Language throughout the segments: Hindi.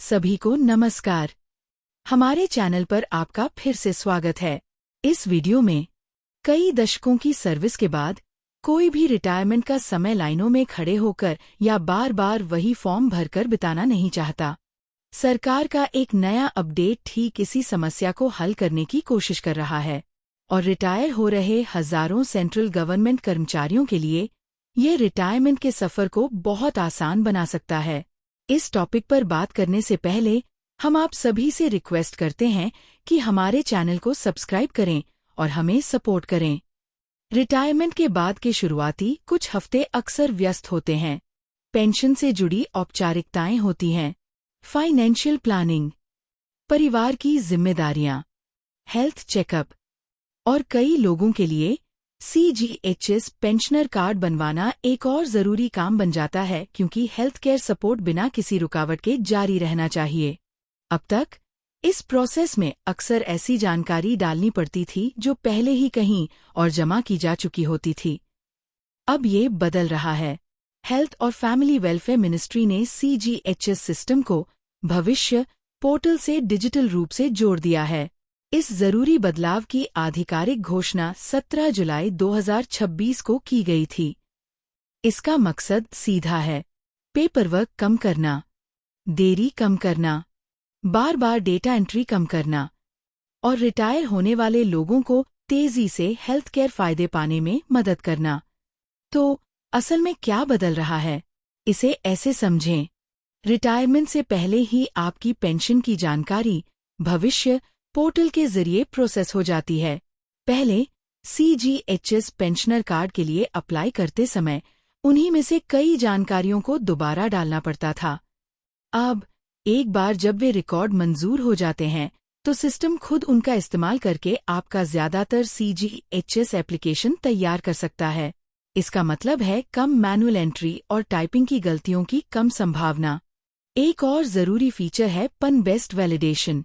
सभी को नमस्कार। हमारे चैनल पर आपका फिर से स्वागत है। इस वीडियो में कई दशकों की सर्विस के बाद कोई भी रिटायरमेंट का समय लाइनों में खड़े होकर या बार बार वही फॉर्म भरकर बिताना नहीं चाहता। सरकार का एक नया अपडेट ठीक इसी समस्या को हल करने की कोशिश कर रहा है और रिटायर हो रहे हजारों सेंट्रल गवर्नमेंट कर्मचारियों के लिए ये रिटायरमेंट के सफर को बहुत आसान बना सकता है। इस टॉपिक पर बात करने से पहले हम आप सभी से रिक्वेस्ट करते हैं कि हमारे चैनल को सब्सक्राइब करें और हमें सपोर्ट करें। रिटायरमेंट के बाद के शुरुआती कुछ हफ्ते अक्सर व्यस्त होते हैं। पेंशन से जुड़ी औपचारिकताएं होती हैं, फाइनेंशियल प्लानिंग, परिवार की जिम्मेदारियां, हेल्थ चेकअप और कई लोगों के लिए CGHS पेंशनर कार्ड बनवाना एक और जरूरी काम बन जाता है, क्योंकि हेल्थ केयर सपोर्ट बिना किसी रुकावट के जारी रहना चाहिए। अब तक इस प्रोसेस में अक्सर ऐसी जानकारी डालनी पड़ती थी जो पहले ही कहीं और जमा की जा चुकी होती थी। अब ये बदल रहा है। हेल्थ और फैमिली वेलफेयर मिनिस्ट्री ने CGHS सिस्टम को भविष्य पोर्टल से डिजिटल रूप से जोड़ दिया है। इस जरूरी बदलाव की आधिकारिक घोषणा 17 जुलाई 2026 को की गई थी। इसका मकसद सीधा है, पेपरवर्क कम करना, देरी कम करना, बार बार डेटा एंट्री कम करना और रिटायर होने वाले लोगों को तेजी से हेल्थ केयर फायदे पाने में मदद करना। तो असल में क्या बदल रहा है, इसे ऐसे समझें। रिटायरमेंट से पहले ही आपकी पेंशन की जानकारी भविष्य पोर्टल के जरिए प्रोसेस हो जाती है। पहले CGHS पेंशनर कार्ड के लिए अप्लाई करते समय उन्हीं में से कई जानकारियों को दोबारा डालना पड़ता था। अब एक बार जब वे रिकॉर्ड मंजूर हो जाते हैं तो सिस्टम खुद उनका इस्तेमाल करके आपका ज्यादातर CGHS एप्लीकेशन तैयार कर सकता है। इसका मतलब है कम मैनुअल एंट्री और टाइपिंग की गलतियों की कम संभावना। एक और जरूरी फीचर है PAN बेस्ड वैलिडेशन।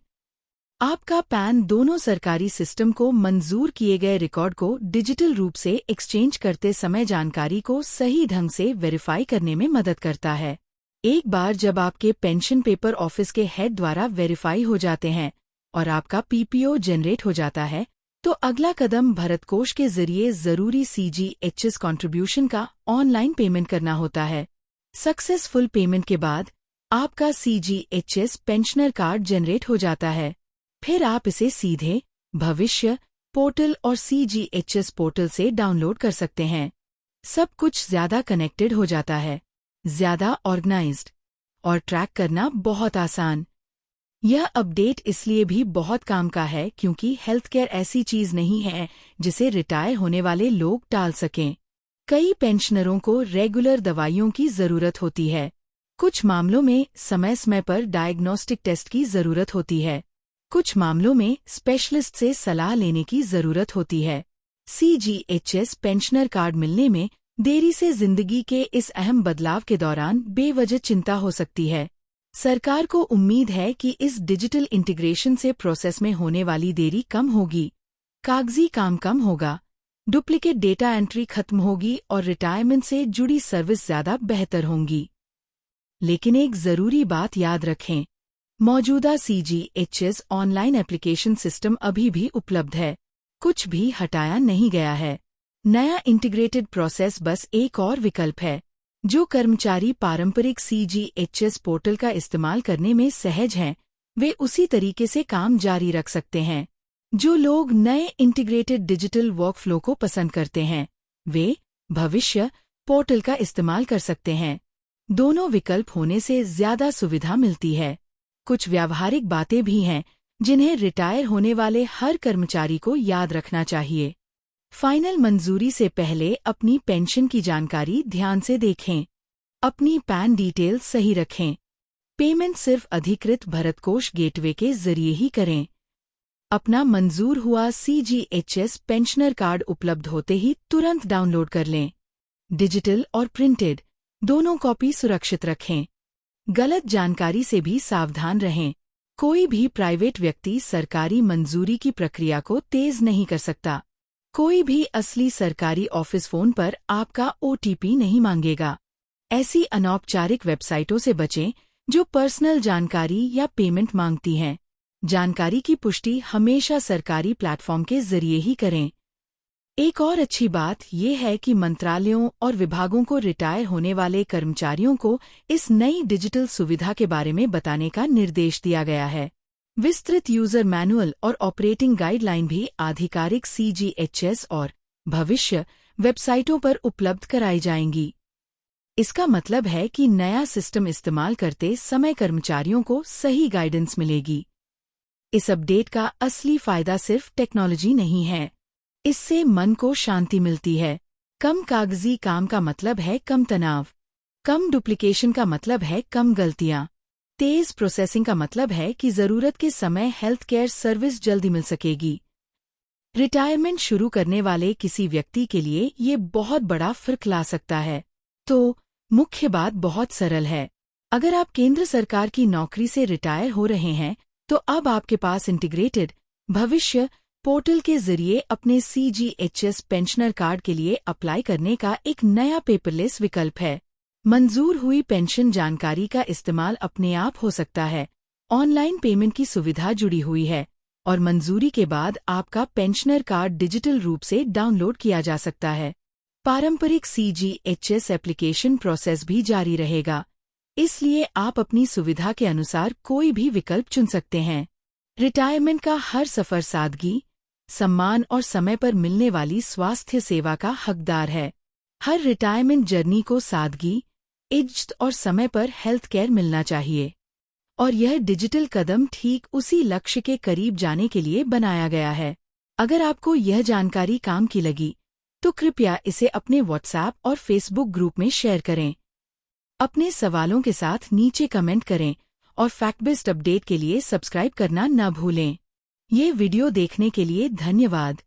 आपका पैन दोनों सरकारी सिस्टम को मंजूर किए गए रिकॉर्ड को डिजिटल रूप से एक्सचेंज करते समय जानकारी को सही ढंग से वेरीफाई करने में मदद करता है। एक बार जब आपके पेंशन पेपर ऑफिस के हेड द्वारा वेरीफाई हो जाते हैं और आपका PPO जनरेट हो जाता है, तो अगला कदम भरत कोष के जरिए जरूरी CGHS कंट्रीब्यूशन का ऑनलाइन पेमेंट करना होता है। सक्सेसफुल पेमेंट के बाद आपका CGHS पेंशनर कार्ड जनरेट हो जाता है। फिर आप इसे सीधे भविष्य पोर्टल और CGHS पोर्टल से डाउनलोड कर सकते हैं। सब कुछ ज्यादा कनेक्टेड हो जाता है, ज्यादा ऑर्गेनाइज्ड और ट्रैक करना बहुत आसान। यह अपडेट इसलिए भी बहुत काम का है क्योंकि हेल्थ केयर ऐसी चीज नहीं है जिसे रिटायर होने वाले लोग टाल सकें। कई पेंशनरों को रेगुलर दवाइयों की जरूरत होती है। कुछ मामलों में समय समय पर डायग्नोस्टिक टेस्ट की जरूरत होती है। कुछ मामलों में स्पेशलिस्ट से सलाह लेने की जरूरत होती है। CGHS पेंशनर कार्ड मिलने में देरी से जिंदगी के इस अहम बदलाव के दौरान बेवजह चिंता हो सकती है। सरकार को उम्मीद है कि इस डिजिटल इंटीग्रेशन से प्रोसेस में होने वाली देरी कम होगी, कागजी काम कम होगा, डुप्लीकेट डेटा एंट्री खत्म होगी और रिटायरमेंट से जुड़ी सर्विस ज्यादा बेहतर होंगी। लेकिन एक जरूरी बात याद रखें, मौजूदा CGHS ऑनलाइन एप्लीकेशन सिस्टम अभी भी उपलब्ध है। कुछ भी हटाया नहीं गया है। नया इंटीग्रेटेड प्रोसेस बस एक और विकल्प है। जो कर्मचारी पारंपरिक CGHS पोर्टल का इस्तेमाल करने में सहज हैं, वे उसी तरीके से काम जारी रख सकते हैं। जो लोग नए इंटीग्रेटेड डिजिटल वर्कफ्लो को पसंद करते हैं, वे भविष्य पोर्टल का इस्तेमाल कर सकते हैं। दोनों विकल्प होने से ज्यादा सुविधा मिलती है। कुछ व्यावहारिक बातें भी हैं जिन्हें रिटायर होने वाले हर कर्मचारी को याद रखना चाहिए। फाइनल मंजूरी से पहले अपनी पेंशन की जानकारी ध्यान से देखें। अपनी पैन डिटेल सही रखें। पेमेंट सिर्फ अधिकृत भरत कोष गेटवे के जरिए ही करें। अपना मंजूर हुआ CGHS पेंशनर कार्ड उपलब्ध होते ही तुरंत डाउनलोड कर लें। डिजिटल और प्रिंटेड दोनों कॉपी सुरक्षित रखें। गलत जानकारी से भी सावधान रहें। कोई भी प्राइवेट व्यक्ति सरकारी मंजूरी की प्रक्रिया को तेज नहीं कर सकता। कोई भी असली सरकारी ऑफिस फोन पर आपका OTP नहीं मांगेगा। ऐसी अनौपचारिक वेबसाइटों से बचें जो पर्सनल जानकारी या पेमेंट मांगती हैं। जानकारी की पुष्टि हमेशा सरकारी प्लेटफॉर्म के जरिए ही करें। एक और अच्छी बात यह है कि मंत्रालयों और विभागों को रिटायर होने वाले कर्मचारियों को इस नई डिजिटल सुविधा के बारे में बताने का निर्देश दिया गया है। विस्तृत यूजर मैनुअल और ऑपरेटिंग गाइडलाइन भी आधिकारिक CGHS और भविष्य वेबसाइटों पर उपलब्ध कराई जाएंगी। इसका मतलब है कि नया सिस्टम इस्तेमाल करते समय कर्मचारियों को सही गाइडेंस मिलेगी। इस अपडेट का असली फायदा सिर्फ टेक्नोलॉजी नहीं है, इससे मन को शांति मिलती है। कम कागजी काम का मतलब है कम तनाव, कम डुप्लीकेशन का मतलब है कम गलतियां, तेज प्रोसेसिंग का मतलब है कि जरूरत के समय हेल्थ केयर सर्विस जल्दी मिल सकेगी। रिटायरमेंट शुरू करने वाले किसी व्यक्ति के लिए ये बहुत बड़ा फर्क ला सकता है। तो मुख्य बात बहुत सरल है। अगर आप केंद्र सरकार की नौकरी से रिटायर हो रहे हैं तो अब आपके पास इंटीग्रेटेड भविष्य पोर्टल के जरिए अपने CGHS पेंशनर कार्ड के लिए अप्लाई करने का एक नया पेपरलेस विकल्प है। मंजूर हुई पेंशन जानकारी का इस्तेमाल अपने आप हो सकता है। ऑनलाइन पेमेंट की सुविधा जुड़ी हुई है और मंजूरी के बाद आपका पेंशनर कार्ड डिजिटल रूप से डाउनलोड किया जा सकता है। पारंपरिक CGHS एप्लीकेशन प्रोसेस भी जारी रहेगा, इसलिए आप अपनी सुविधा के अनुसार कोई भी विकल्प चुन सकते हैं। रिटायरमेंट का हर सफर सादगी, सम्मान और समय पर मिलने वाली स्वास्थ्य सेवा का हकदार है। हर रिटायरमेंट जर्नी को सादगी, इज्जत और समय पर हेल्थ केयर मिलना चाहिए, और यह डिजिटल कदम ठीक उसी लक्ष्य के करीब जाने के लिए बनाया गया है। अगर आपको यह जानकारी काम की लगी तो कृपया इसे अपने WhatsApp और Facebook ग्रुप में शेयर करें। अपने सवालों के साथ नीचे कमेंट करें और फैक्ट बेस्ड अपडेट के लिए सब्सक्राइब करना न भूलें। ये वीडियो देखने के लिए धन्यवाद।